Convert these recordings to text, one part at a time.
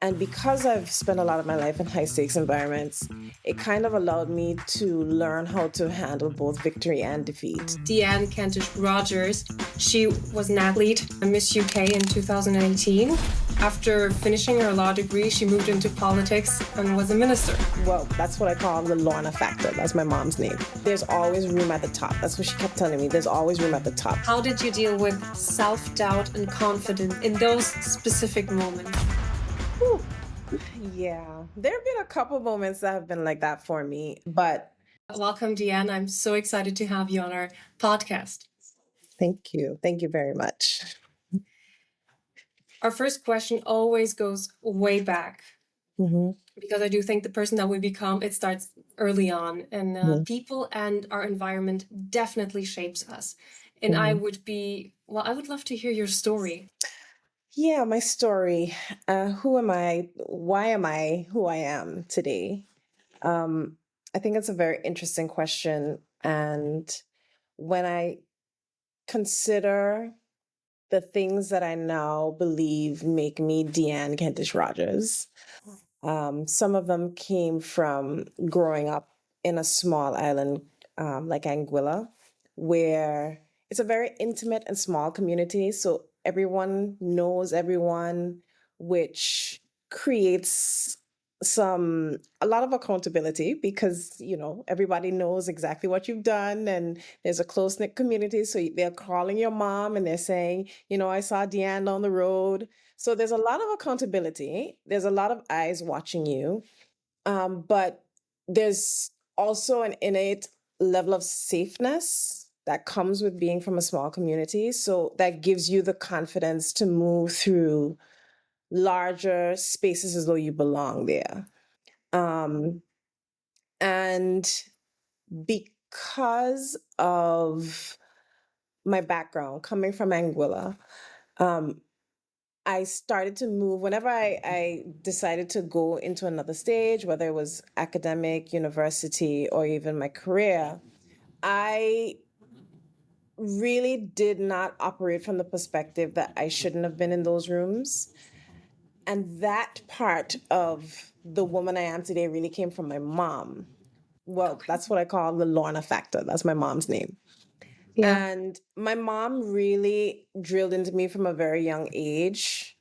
And because I've spent a lot of my life in high stakes environments, it kind of allowed me to learn how to handle both victory and defeat. Dee-Ann Kentish-Rogers, she was an athlete at Miss UK in 2018. After finishing her law degree, she moved into politics and was a minister. Well, that's what I call the Lorna factor. That's my mom's name. There's always room at the top. That's what she kept telling me. There's always room at the top. How did you deal with self-doubt and confidence in those specific moments? Whew. Yeah, there have been a couple moments that have been like that for me, but welcome, Dee-Ann. I'm so excited to have you on our podcast. Thank you. Thank you very much. Our first question always goes way back. Because I do think the person that we become, it starts early on, and people and our environment definitely shapes us. And I would love to hear your story. Yeah, my story. Who am I? Why am I who I am today? I think it's a very interesting question. And when I consider the things that I now believe make me Dee-Ann Kentish-Rogers, some of them came from growing up in a small island like Anguilla, where it's a very intimate and small community. So everyone knows everyone, which creates a lot of accountability because, everybody knows exactly what you've done and there's a close-knit community. So they're calling your mom and they're saying, I saw Dee-Ann down the road. So there's a lot of accountability. There's a lot of eyes watching you. But there's also an innate level of safeness that comes with being from a small community. So that gives you the confidence to move through larger spaces as though you belong there. And because of my background coming from Anguilla, I started to move whenever I decided to go into another stage, whether it was academic, university, or even my career. I really did not operate from the perspective that I shouldn't have been in those rooms. And that part of the woman I am today really came from my mom. Well, that's what I call the Lorna factor. That's my mom's name. Yeah. And my mom really drilled into me from a very young age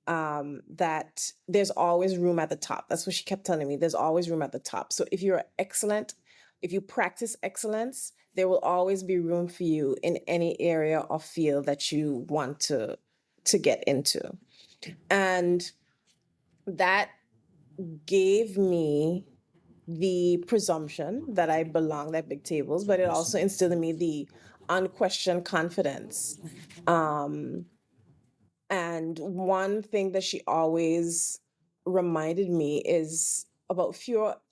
that there's always room at the top. That's what she kept telling me. There's always room at the top. So if you're excellent, if you practice excellence, there will always be room for you in any area or field that you want to get into. And that gave me the presumption that I belonged at big tables, but it also instilled in me the unquestioned confidence. And one thing that she always reminded me is about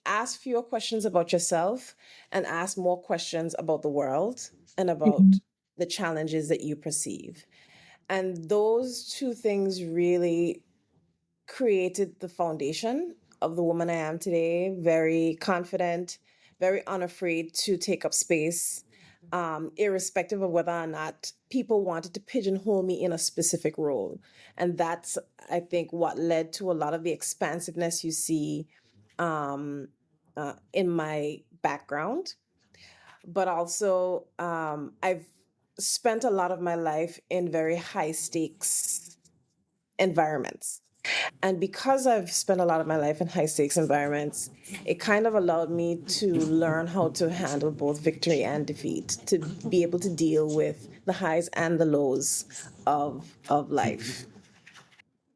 ask fewer questions about yourself and ask more questions about the world and about the challenges that you perceive. And those two things really created the foundation of the woman I am today. Very confident, very unafraid to take up space, irrespective of whether or not people wanted to pigeonhole me in a specific role. And that's, I think, what led to a lot of the expansiveness you see in my background. But also, I've spent a lot of my life in very high stakes environments. And because I've spent a lot of my life in high stakes environments, it kind of allowed me to learn how to handle both victory and defeat, to be able to deal with the highs and the lows of life.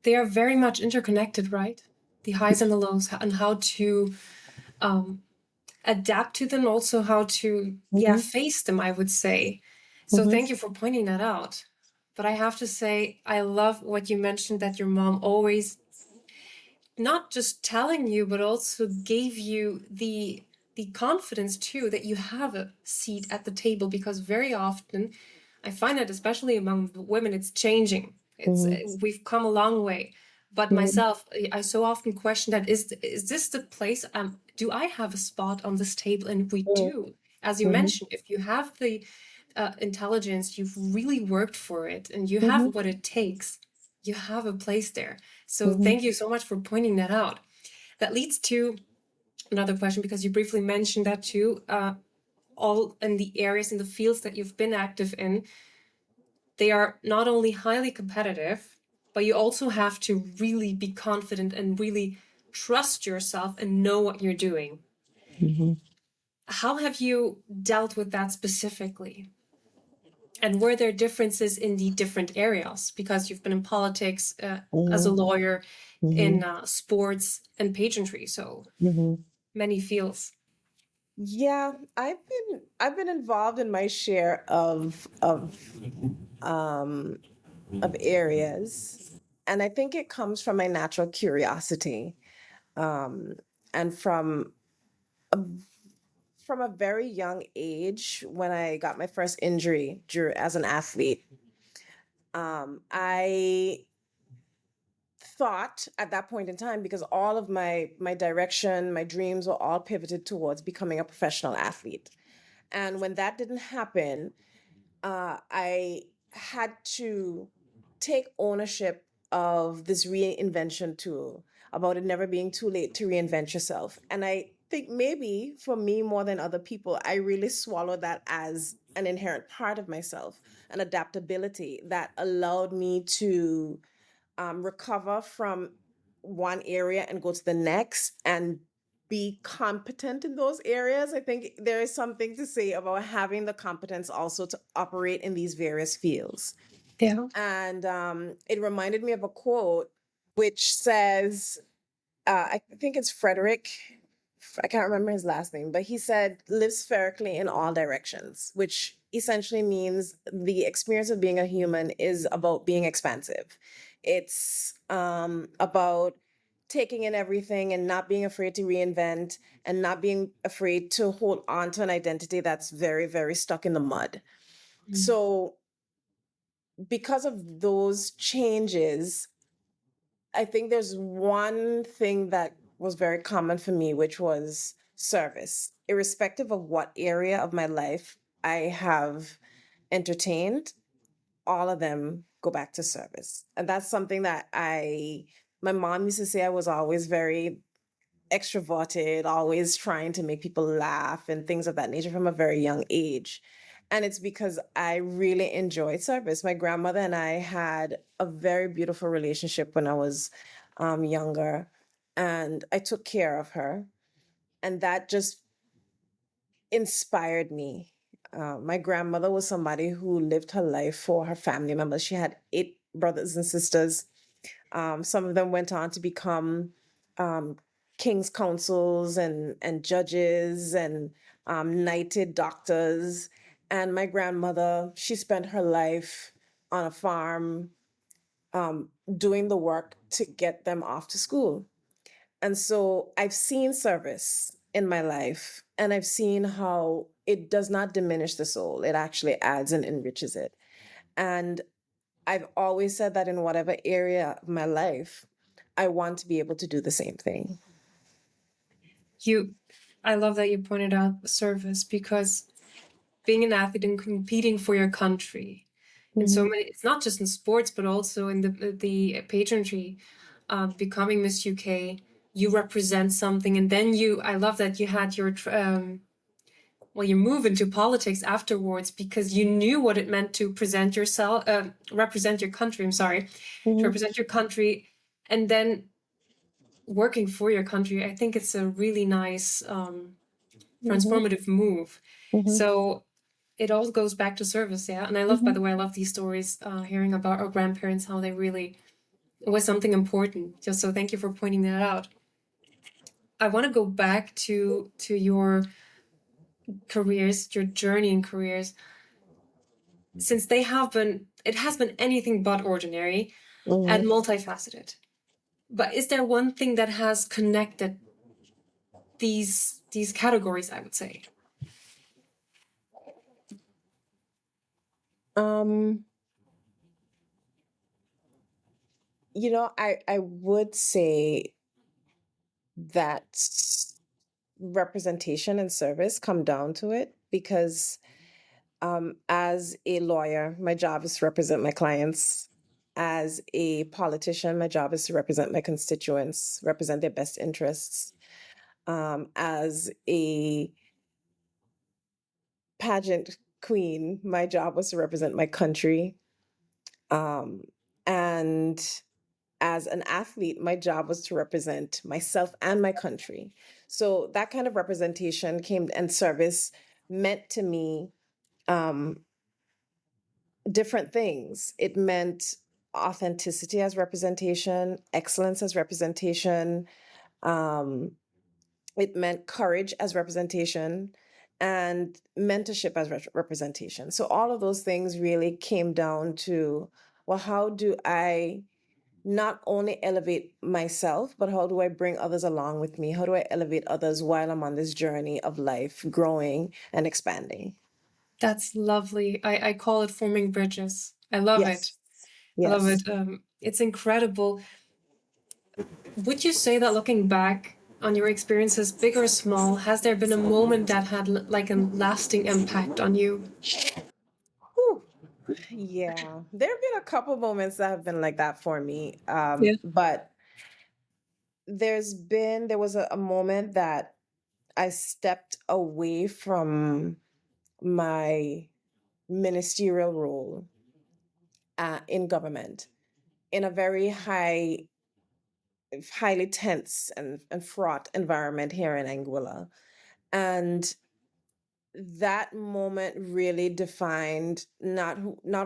They are very much interconnected, right? The highs and the lows, and how to adapt to them, also how to face them, I would say. So thank you for pointing that out. But I have to say, I love what you mentioned, that your mom always not just telling you, but also gave you the confidence too that you have a seat at the table, because very often I find that, especially among women, it's changing. We've come a long way. But myself, I so often question that, is this the place? Do I have a spot on this table? And we do. As you mentioned, if you have the intelligence, you've really worked for it, and you have what it takes. you have a place there. So thank you so much for pointing that out. That leads to another question, because you briefly mentioned that too. All in the areas, in the fields that you've been active in, they are not only highly competitive, but you also have to really be confident and really trust yourself and know what you're doing. How have you dealt with that specifically? And were there differences in the different areas? Because you've been in politics, as a lawyer, in sports and pageantry, so many fields. Yeah, I've been involved in my share um of areas, and I think it comes from my natural curiosity, um and from a very young age when I got my first injury as an athlete. I thought at that point in time, because all of my direction, my dreams were all pivoted towards becoming a professional athlete. And when that didn't happen, I had to take ownership of this reinvention tool, about it never being too late to reinvent yourself. And I think maybe for me, more than other people, I really swallowed that as an inherent part of myself, an adaptability that allowed me to recover from one area and go to the next and be competent in those areas. I think there is something to say about having the competence also to operate in these various fields. Yeah. And it reminded me of a quote which says, I think it's Frederick. I can't remember his last name, but he said, live spherically in all directions, which essentially means the experience of being a human is about being expansive. It's about taking in everything and not being afraid to reinvent and not being afraid to hold on to an identity that's very, very stuck in the mud. So, because of those changes, I think there's one thing that was very common for me, which was service. Irrespective of what area of my life I have entertained, all of them go back to service. And that's something that my mom used to say I was always very extroverted, always trying to make people laugh and things of that nature from a very young age. And it's because I really enjoyed service. My grandmother and I had a very beautiful relationship when I was younger, and I took care of her. And that just inspired me. My grandmother was somebody who lived her life for her family members. She had 8 brothers and sisters. Some of them went on to become um, king's counsels and judges and knighted doctors. And my grandmother, she spent her life on a farm doing the work to get them off to school. And so I've seen service in my life, and I've seen how it does not diminish the soul, it actually adds and enriches it. And I've always said that in whatever area of my life, I want to be able to do the same thing. I love that you pointed out service, because being an athlete and competing for your country, and so many, it's not just in sports, but also in the pageantry, becoming Miss UK, you represent something. And then I love that you had your, you move into politics afterwards, because you knew what it meant to present yourself, represent your country, I'm sorry, to represent your country, and then working for your country. I think it's a really nice, transformative move. So it all goes back to service, yeah. And I love, by the way, I love these stories, hearing about our grandparents, how they really, it was something important. Just so thank you for pointing that out. I want to go back to your careers, your journey in careers, since it has been anything but ordinary and multifaceted. But is there one thing that has connected these categories, I would say? Um, I would say that representation and service come down to it, because as a lawyer, my job is to represent my clients. As a politician, my job is to represent my constituents, represent their best interests. As a pageant queen, my job was to represent my country. Um, and as an athlete, my job was to represent myself and my country. So that kind of representation came and service meant to me um, different things. It meant authenticity as representation, excellence as representation. Um, it meant courage as representation and mentorship as representation. So all of those things really came down to, well, how do I not only elevate myself, but how do I bring others along with me? How do I elevate others while I'm on this journey of life, growing and expanding? That's lovely. I call it forming bridges. I love it. Yes. I love Yes. it. It's incredible. Would you say that looking back on your experiences, big or small, has there been a moment that had like a lasting impact on you? Whew. Yeah. There have been a couple moments that have been like that for me. Yeah. But there was a moment that I stepped away from my ministerial role in government in a very highly tense and fraught environment here in Anguilla. And that moment really defined not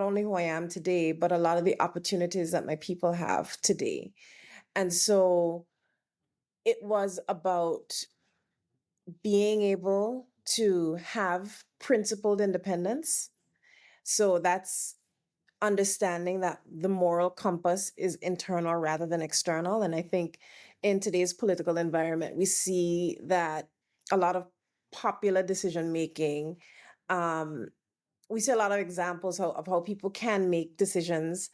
only who I am today, but a lot of the opportunities that my people have today. And so it was about being able to have principled independence. So that's understanding that the moral compass is internal rather than external. And I think in today's political environment, we see that a lot of popular decision making, um, we see a lot of examples of how people can make decisions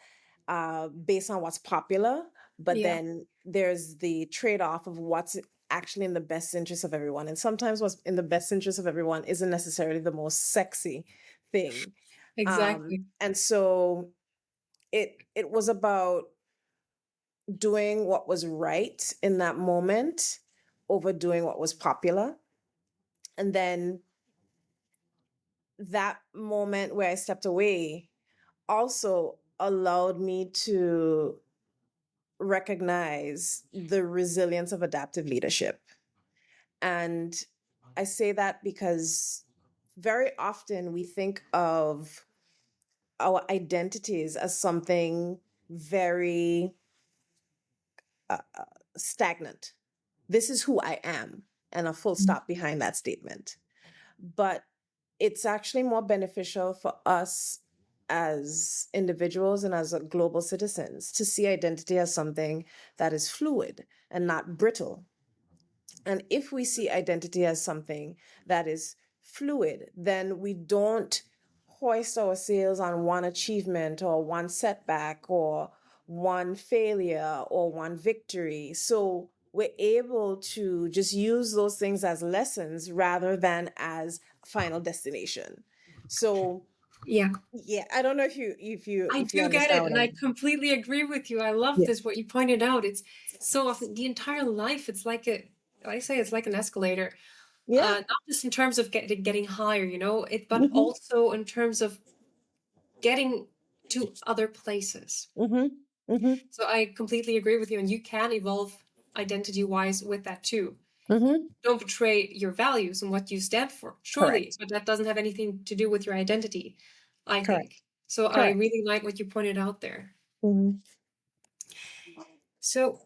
based on what's popular, but Yeah. then there's the trade-off of what's actually in the best interest of everyone. And sometimes what's in the best interest of everyone isn't necessarily the most sexy thing. Exactly. And so it was about doing what was right in that moment over doing what was popular. And then that moment where I stepped away also allowed me to recognize the resilience of adaptive leadership. And I say that because very often we think of our identities as something very stagnant. This is who I am, and a full stop behind that statement. But it's actually more beneficial for us as individuals and as global citizens to see identity as something that is fluid and not brittle. And if we see identity as something that is fluid, then we don't hoist our sails on one achievement or one setback or one failure or one victory. So we're able to just use those things as lessons rather than as final destination. So Yeah. yeah, I don't know I if you do get it, understand what and I I'm. completely agree with you. I love Yeah. this, what you pointed out. It's so often the entire life, it's like I say it's like an escalator. Yeah. Not just in terms of getting higher, but Hmm. also in terms of getting to other places. Hmm. Hmm. So I completely agree with you, and you can evolve identity-wise with that too. Hmm. Don't betray your values and what you stand for, surely, Correct. but that doesn't have anything to do with your identity, I Correct. think. So I Correct. really like what you pointed out there. Hmm. So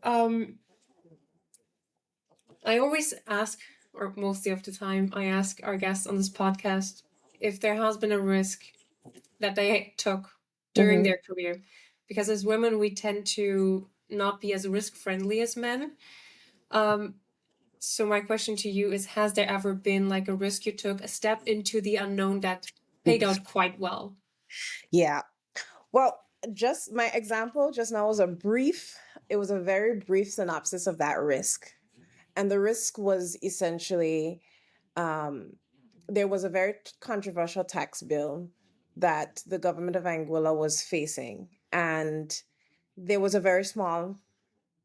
I always ask, or mostly of the time, I ask our guests on this podcast if there has been a risk that they took during Hmm. their career. Because as women, we tend to not be as risk friendly as men. Um, so my question to you is, has there ever been like a risk you took, a step into the unknown that paid out quite well? Yeah. Well, just my example just now was it was a very brief synopsis of that risk. And the risk was essentially um, there was a very controversial tax bill that the government of Anguilla was facing. And there was a very small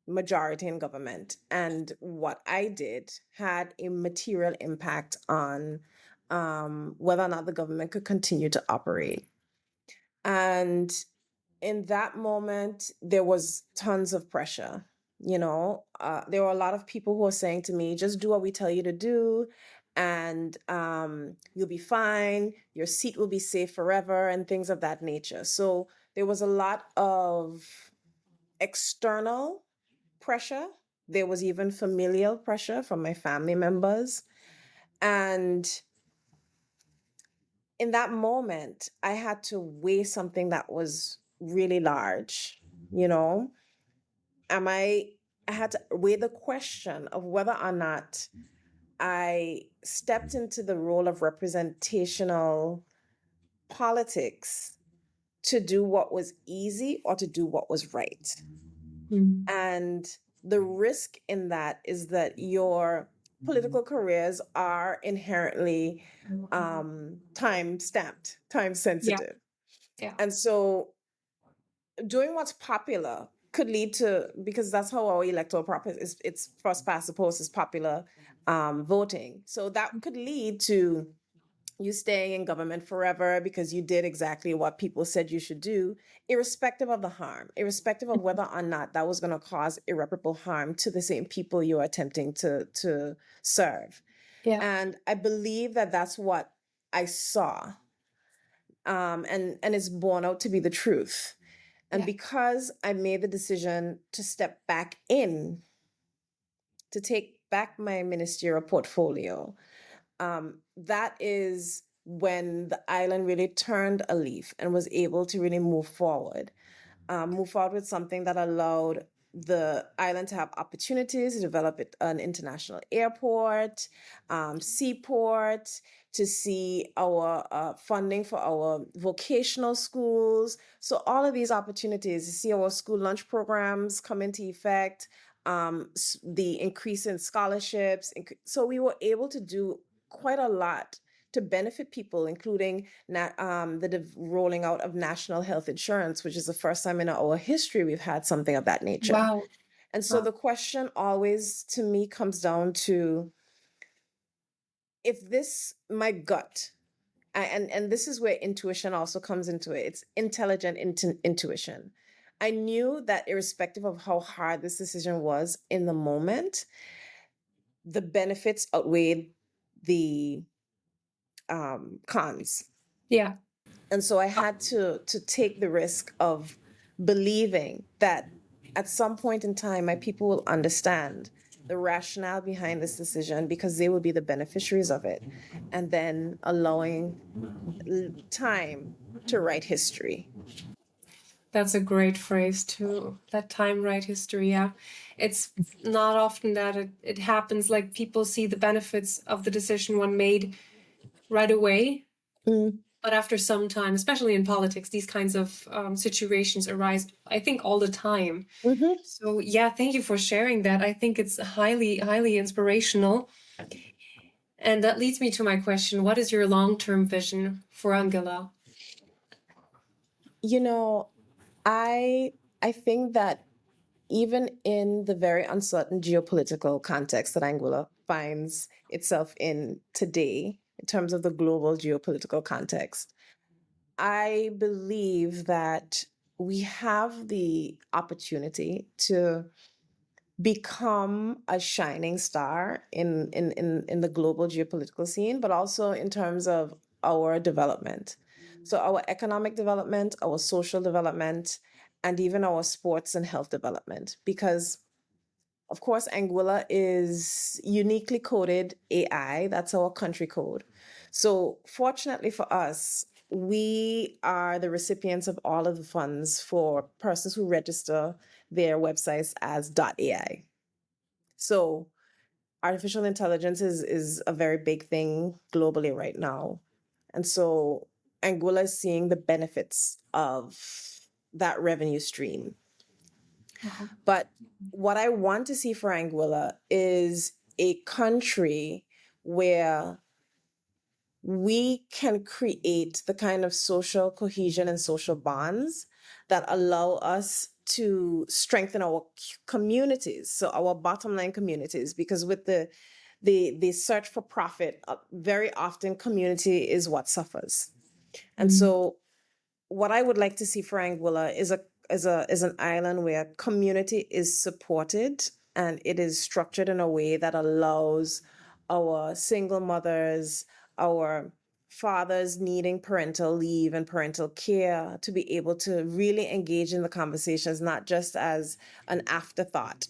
majority in government, and what I did had a material impact on whether or not the government could continue to operate. And in that moment, there was tons of pressure. There were a lot of people who were saying to me, just do what we tell you to do, and you'll be fine. Your seat will be safe forever, and things of that nature. So there was a lot of external pressure. There was even familial pressure from my family members. And in that moment, I had to weigh something that was really large. You know, am I had to weigh the question of whether or not I stepped into the role of representational politics to do what was easy or to do what was right. Mm. And the risk in that is that your political careers are inherently time stamped, time Yeah, sensitive. yeah, And so doing what's popular could lead to, because that's how our electoral process is, it's first past the post is popular voting. So that could lead to you staying in government forever because you did exactly what people said you should do, irrespective of the harm, irrespective of whether or not that was going to cause irreparable harm to the same people you're attempting to serve. yeah, And I believe that that's what I saw, and it's borne out to be the truth. And yeah. because I made the decision to step back in, to take back my ministerial portfolio, that is when the island really turned a leaf and was able to really move forward with something that allowed the island to have opportunities to develop an international airport, seaport, to see our funding for our vocational schools. So all of these opportunities, to see our school lunch programs come into effect, the increase in scholarships. So we were able to do quite a lot to benefit people, including the rolling out of national health insurance, which is the first time in our history we've had something of that nature. Wow. And so Wow. the question always to me comes down to, if this, my gut, and this is where intuition also comes into it. It's intelligent intuition. I knew that irrespective of how hard this decision was in the moment, the benefits outweighed the cons. Yeah. And so I had to take the risk of believing that at some point in time my people will understand the rationale behind this decision because they will be the beneficiaries of it, and then allowing time to write history. That's a great phrase too. That time right history. Yeah. It's not often that it happens like people see the benefits of the decision one made right away. Mm. But after some time, especially in politics, these kinds of situations arise, I think, all the time. Mm-hmm. So, yeah, thank you for sharing that. I think it's highly, highly inspirational. And that leads me to my question. What is your long-term vision for Anguilla? You know, I I think that even in the very uncertain geopolitical context that Anguilla finds itself in today, in terms of the global geopolitical context, I believe that we have the opportunity to become a shining star in the global geopolitical scene, but also in terms of our development. So our economic development, our social development, and even our sports and health development. Because of course, Anguilla is uniquely coded AI. That's our country code. So, fortunately for us, we are the recipients of all of the funds for persons who register their websites as .ai. So, artificial intelligence is a very big thing globally right now. And so, Anguilla is seeing the benefits of that revenue stream. Wow. But what I want to see for Anguilla is a country where we can create the kind of social cohesion and social bonds that allow us to strengthen our communities, so our bottom line communities, because with the search for profit, very often community is what suffers. And so what I would like to see for Anguilla is an island where community is supported and it is structured in a way that allows our single mothers, our fathers needing parental leave and parental care to be able to really engage in the conversations, not just as an afterthought.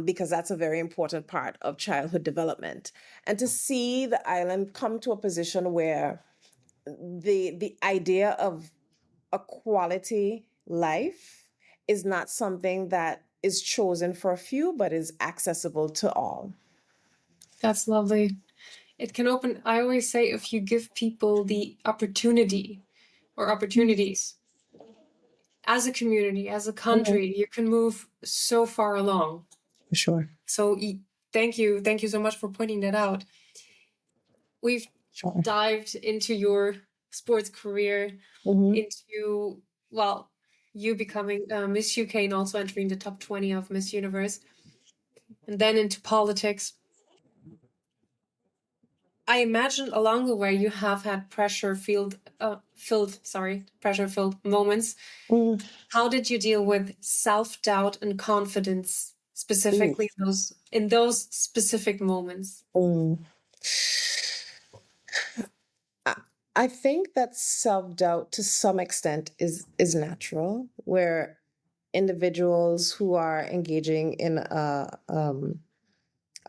Because that's a very important part of childhood development. And to see the island come to a position where the idea of a quality life is not something that is chosen for a few, but is accessible to all. That's lovely. It can open, I always say, if you give people the opportunity or opportunities as a community, as a country, you can move so far along. For sure. So thank you. Thank you so much for pointing that out. We've dived into your sports career, into, well, you becoming Miss UK and also entering the top 20 of Miss Universe, and then into politics. I imagine along the way you have had pressure-filled moments. How did you deal with self-doubt and confidence, specifically in those specific moments? I think that self-doubt to some extent is natural, where individuals who are engaging in a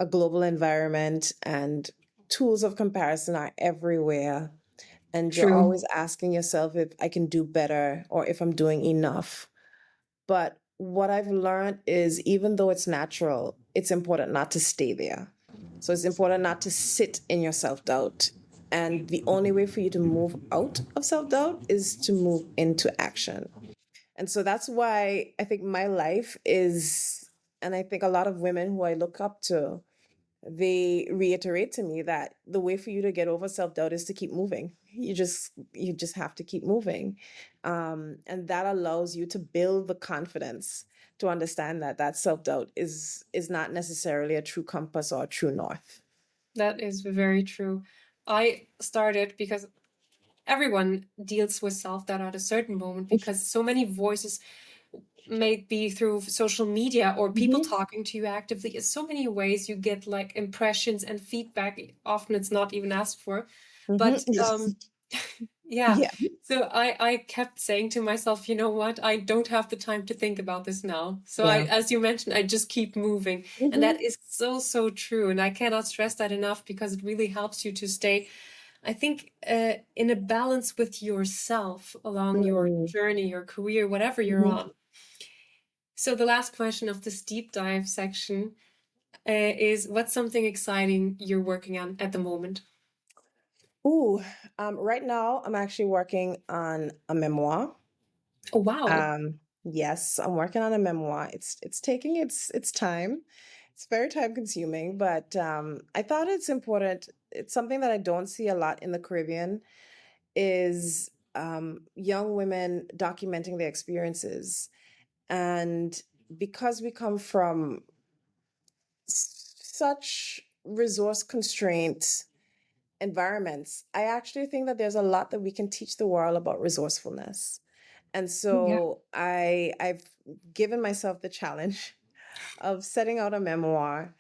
global environment and tools of comparison are everywhere. And you're always asking yourself if I can do better or if I'm doing enough. But what I've learned is even though it's natural, it's important not to stay there. So it's important not to sit in your self-doubt. And the only way for you to move out of self-doubt is to move into action. And so that's why I think my life is, and I think a lot of women who I look up to, they reiterate to me that the way for you to get over self-doubt is to keep moving. You just have to keep moving. And that allows you to build the confidence to understand that that self-doubt is not necessarily a true compass or a true north. That is very true. I started because everyone deals with self-doubt at a certain moment, because so many voices, may be through social media or people talking to you actively, in so many ways you get like impressions and feedback. Often it's not even asked for. But yeah. So I kept saying to myself, you know what, I don't have the time to think about this now. So I, as you mentioned, I just keep moving. And that is so true. And I cannot stress that enough, because it really helps you to stay, I think, in a balance with yourself along your journey, your career, whatever you're on. So the last question of this deep dive section is, what's something exciting you're working on at the moment? Right now I'm actually working on a memoir. Oh, wow. Yes, I'm working on a memoir. It's taking its time. It's very time consuming, but I thought it's important. It's something that I don't see a lot in the Caribbean, is young women documenting their experiences. And because we come from such resource constraint environments, I actually think that there's a lot that we can teach the world about resourcefulness. And so I've given myself the challenge of setting out a memoir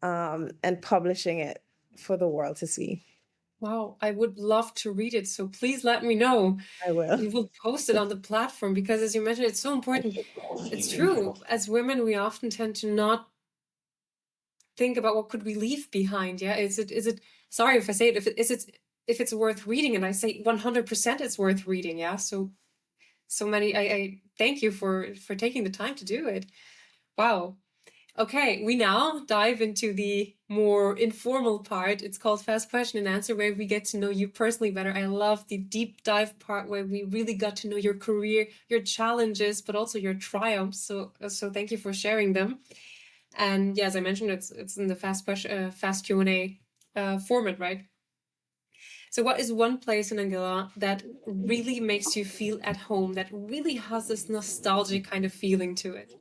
and publishing it for the world to see. Wow, I would love to read it. So please let me know. I will. We will post it on the platform, because as you mentioned, it's so important. It's true. As women, we often tend to not think about what could we leave behind. Yeah. Is it, sorry if I say it, if it's worth reading, and I say 100% it's worth reading. Yeah. So many, I thank you for taking the time to do it. Wow. Okay, we now dive into the more informal part. It's called Fast Question and Answer, where we get to know you personally better. I love the deep dive part where we really got to know your career, your challenges, but also your triumphs. So thank you for sharing them. And yeah, as I mentioned, it's in the fast Q&A format, right? So what is one place in Anguilla that really makes you feel at home, that really has this nostalgic kind of feeling to it?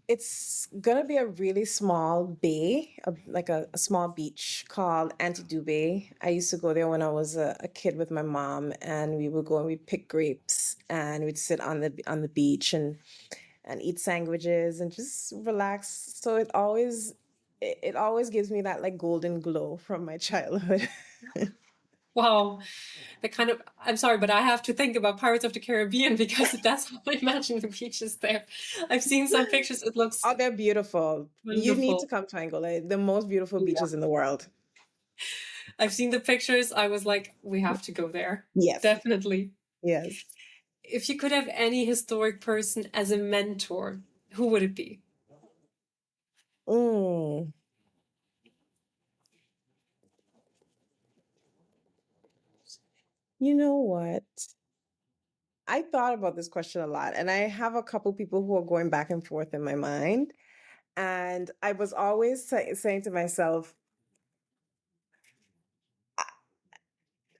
It's gonna be a really small bay, like a small beach called Antidu Bay. I used to go there when I was a kid with my mom, and we would go and we'd pick grapes, and we'd sit on the beach and eat sandwiches and just relax. So it always gives me that like golden glow from my childhood. Wow. The kind of, I'm sorry, but I have to think about Pirates of the Caribbean because that's how I imagine the beaches there. I've seen some pictures. It looks Oh, they're beautiful. You need to wonderful. come to Angola, the most beautiful Yeah. beaches in the world. I've seen the pictures. I was like, we have to go there. Yes, Definitely. yes. If you could have any historic person as a mentor, who would it be? Mm. You know what? I thought about this question a lot, and I have a couple people who are going back and forth in my mind. And I was always saying to myself, I,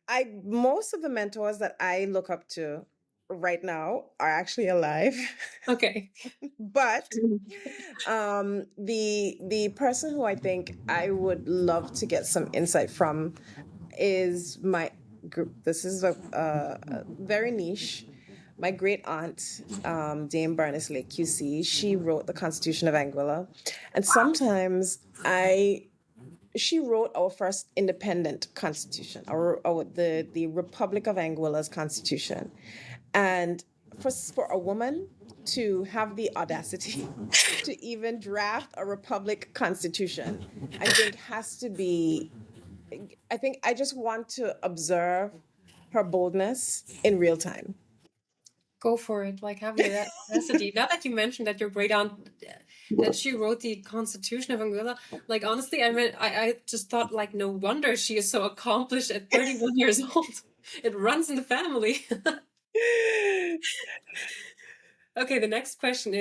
I most of the mentors that I look up to right now are actually alive. Okay. But the person who I think I would love to get some insight from is my group. This is a very niche. My great aunt, Dame Bernice Lake QC, she wrote the Constitution of Anguilla, and sometimes I she wrote our first independent constitution, our the Republic of Anguilla's constitution, and for a woman to have the audacity to even draft a republic constitution, I think has to be. I think I just want to observe her boldness in real time. Go for it. Like have you that capacity. Now that you mentioned that your great aunt that she wrote the Constitution of Anguilla, like honestly, I mean, I just thought like no wonder she is so accomplished at 31 years old. It runs in the family. Okay, the next question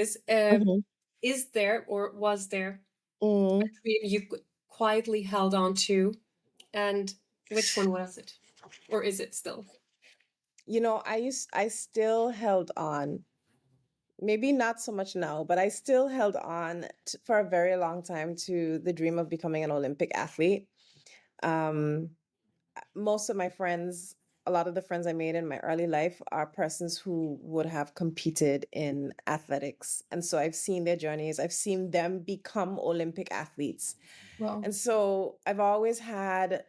Mhm. is there or was there Mm. a dream you quietly held on to, and which one was it, or is it still? I still held on. Maybe not so much now, but I still held on for a very long time to the dream of becoming an Olympic athlete. Um, Most of my friends, a lot of the friends I made in my early life are persons who would have competed in athletics. And so I've seen their journeys, I've seen them become Olympic athletes. Well, And so I've always had,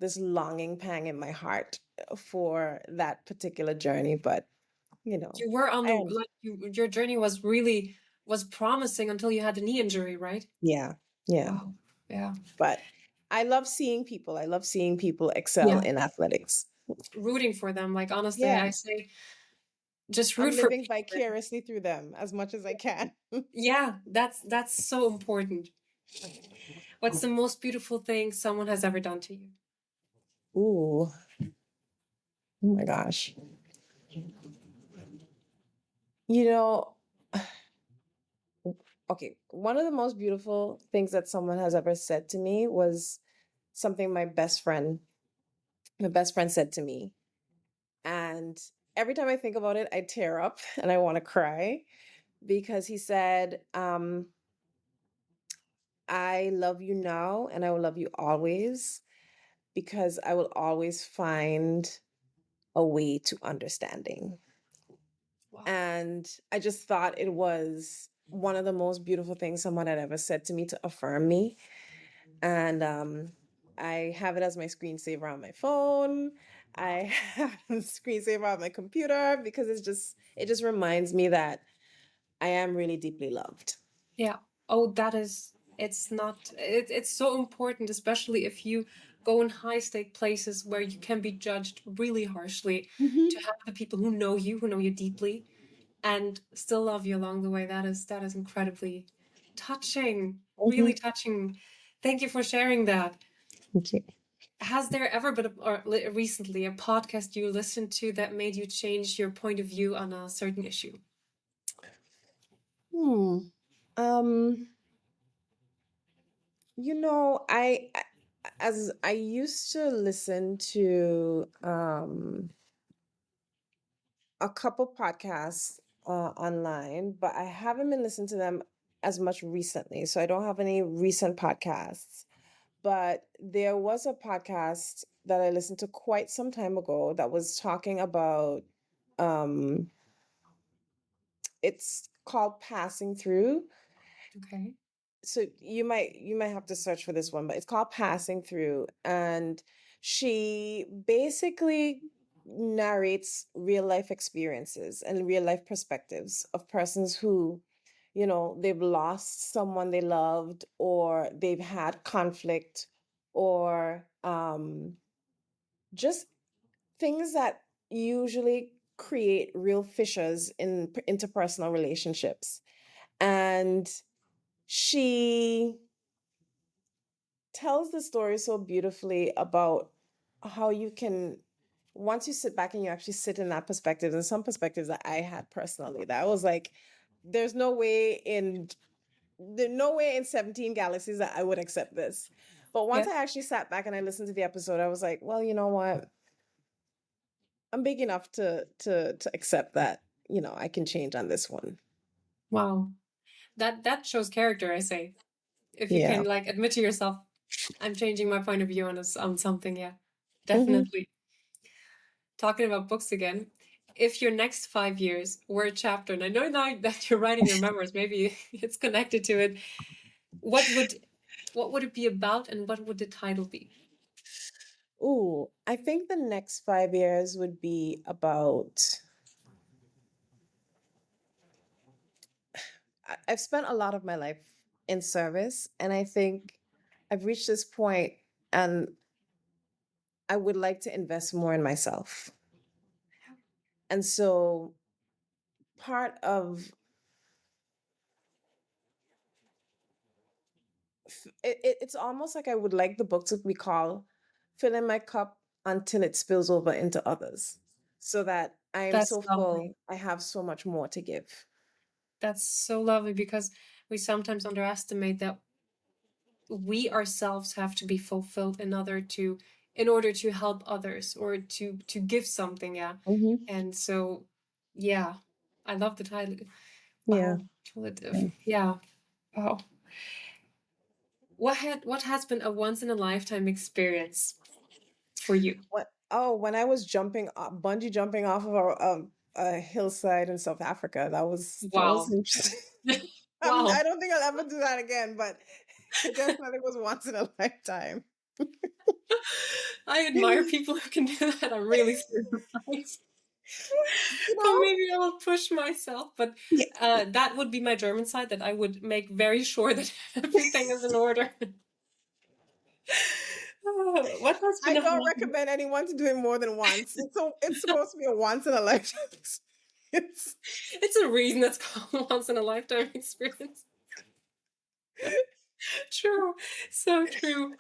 this longing pang in my heart for that particular journey. But, you were on the I like your journey was promising until you had the knee injury, right? yeah, yeah. Wow. Yeah. But I love seeing people excel Yeah. in athletics. Rooting for them. Like honestly, I Yeah. say just I'm root for living people. vicariously through them as much as I can. Yeah, that's so important. What's the most beautiful thing someone has ever done to you? Ooh, oh my gosh. You know, okay, one of the most beautiful things that someone has ever said to me was something my best friend said to me. And every time I think about it, I tear up and I want to cry because he said, I love you now and I will love you always because I will always find a way to understanding. Wow. And I just thought it was one of the most beautiful things someone had ever said to me to affirm me. And I have it as my screensaver on my phone. I have a screensaver on my computer because it just reminds me that I am really deeply loved. Yeah. Oh, it's not, it's so important, especially if you go in high stake places where you can be judged really harshly, to Hmm. have the people who know you deeply, and still love you along the way. That is incredibly touching, really Hmm. touching. Thank you for sharing that. Okay. Has there ever been recently a podcast you listened to that made you change your point of view on a certain issue? Hmm. Um, I as I used to listen to a couple podcasts online, but I haven't been listening to them as much recently. So I don't have any recent podcasts. But there was a podcast that I listened to quite some time ago that was talking about um it's called Passing Through. Okay. So you might have to search for this one, but it's called Passing Through, and she basically narrates real life experiences and real life perspectives of persons who, they've lost someone they loved, or they've had conflict, or just things that usually create real fissures in interpersonal relationships. And she tells the story so beautifully about how you can, once you sit back and you actually sit in that perspective, and some perspectives that I had personally, that I was like, there's no way in 17 galaxies that I would accept this. But once Yeah. I actually sat back and I listened to the episode, I was like, well, you know what? I'm big enough to accept that, I can change on this one. Wow. That shows character, I say. If you Yeah. can like admit to yourself, I'm changing my point of view on something, yeah. Hmm. Definitely. Talking about books again. If your next 5 years were a chapter, and I know now that you're writing your memoirs, maybe it's connected to it. What would it be about, and what would the title be? Ooh, I think the next 5 years would be about. I've spent a lot of my life in service, and I think I've reached this point, and I would like to invest more in myself. And so part of it's almost like I would like the book to be called Filling My Cup Until It Spills Over into Others, so that I am That's so lovely. full, I have so much more to give. That's so lovely because we sometimes underestimate that we ourselves have to be fulfilled in order to help others or to give something, yeah. Hmm. And so, yeah, I love the title. Yeah. Wow. Yeah. Wow. What has been a once in a lifetime experience for you? What? Oh, when I was bungee jumping off of a hillside in South Africa, that was Wow. interesting. Wow. I don't think I'll ever do that again, but it definitely was once in a lifetime. I admire people who can do that. I'm really surprised. You But know? maybe I'll push myself. But Yeah. that would be my German side, that I would make very sure that everything is in order. What has been I a don't hobby? recommend anyone to do it more than once. It's supposed to be a once in a lifetime experience. It's a reason it's called once in a lifetime experience. True. So true.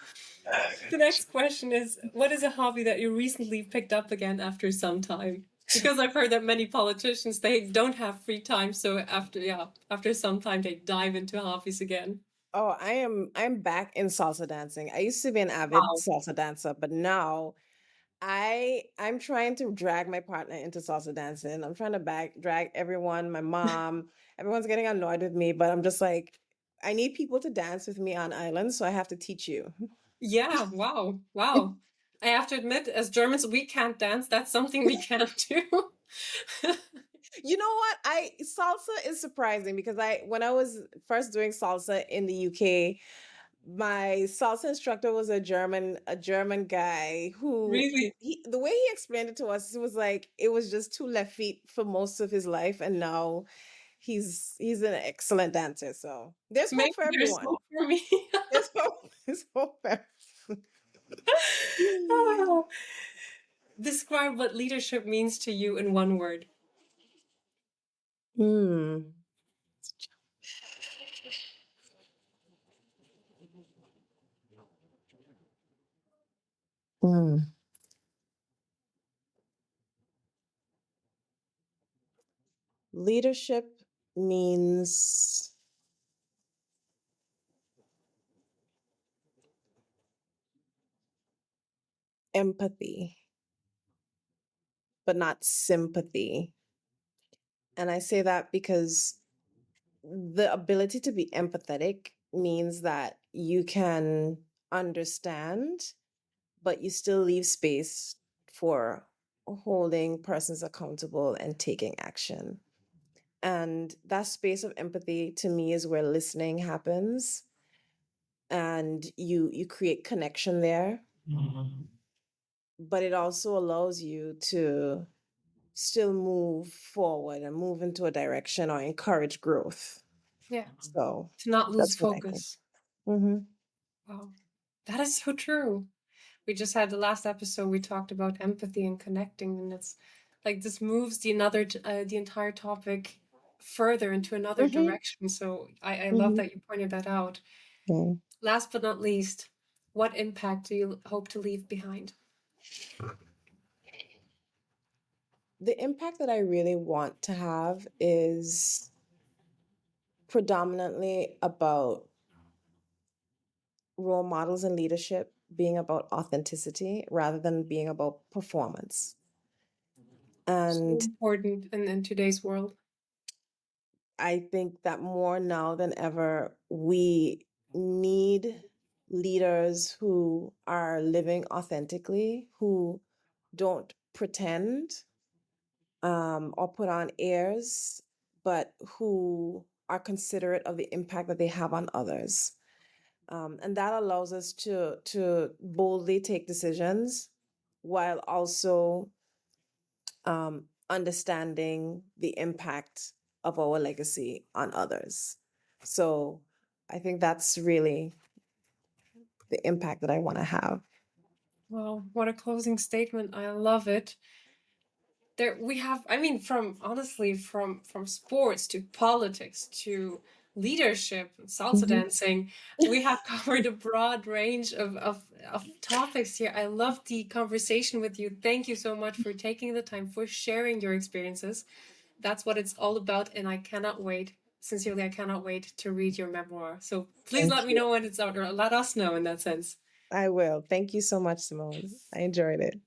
The next question is, what is a hobby that you recently picked up again after some time? Because I've heard that many politicians, they don't have free time, so after some time they dive into hobbies again. Oh, I'm back in salsa dancing. I used to be an avid Wow. salsa dancer, but now I'm trying to drag my partner into salsa dancing. I'm trying to drag everyone, my mom, everyone's getting annoyed with me, but I'm just like, I need people to dance with me on islands, so I have to teach you. Yeah, wow. Wow. I have to admit, as Germans, we can't dance. That's something we can't do. You know what? I Salsa is surprising because when I was first doing salsa in the UK, my salsa instructor was a German guy who Really? the way he explained it to us, it was like it was just two left feet for most of his life, and now he's an excellent dancer. So there's Maybe hope for there's everyone. hope for me. There's hope. There's hope for Oh. Describe what leadership means to you in one word. Hmm. Hmm. Leadership means empathy, but not sympathy. And I say that because the ability to be empathetic means that you can understand, but you still leave space for holding persons accountable and taking action. And that space of empathy to me is where listening happens, and you create connection there, but it also allows you to still move forward and move into a direction or encourage growth. Yeah. So To not lose that's what I think. focus. Hmm. Wow. That is so true. We just had the last episode, we talked about empathy and connecting, and it's like this moves the entire topic further into another Hmm. direction. So I love Hmm. that you pointed that out. Yeah. Last but not least, what impact do you hope to leave behind? The impact that I really want to have is predominantly about role models and leadership being about authenticity rather than being about performance. So And important in today's world. I think that more now than ever, we need leaders who are living authentically, who don't pretend or put on airs, but who are considerate of the impact that they have on others. And that allows us to boldly take decisions while also understanding the impact of our legacy on others. So I think that's really the impact that I want to have. Wow, what a closing statement. I love it. There we have, I mean, from honestly, from sports to politics to leadership, salsa Hmm. dancing, we have covered a broad range of topics here. I love the conversation with you. Thank you so much for taking the time, for sharing your experiences. That's what it's all about, and I cannot wait. Sincerely, I cannot wait to read your memoir. So please Thank let me you. know when it's out, or let us know in that sense. I will. Thank you so much, Simone. I enjoyed it.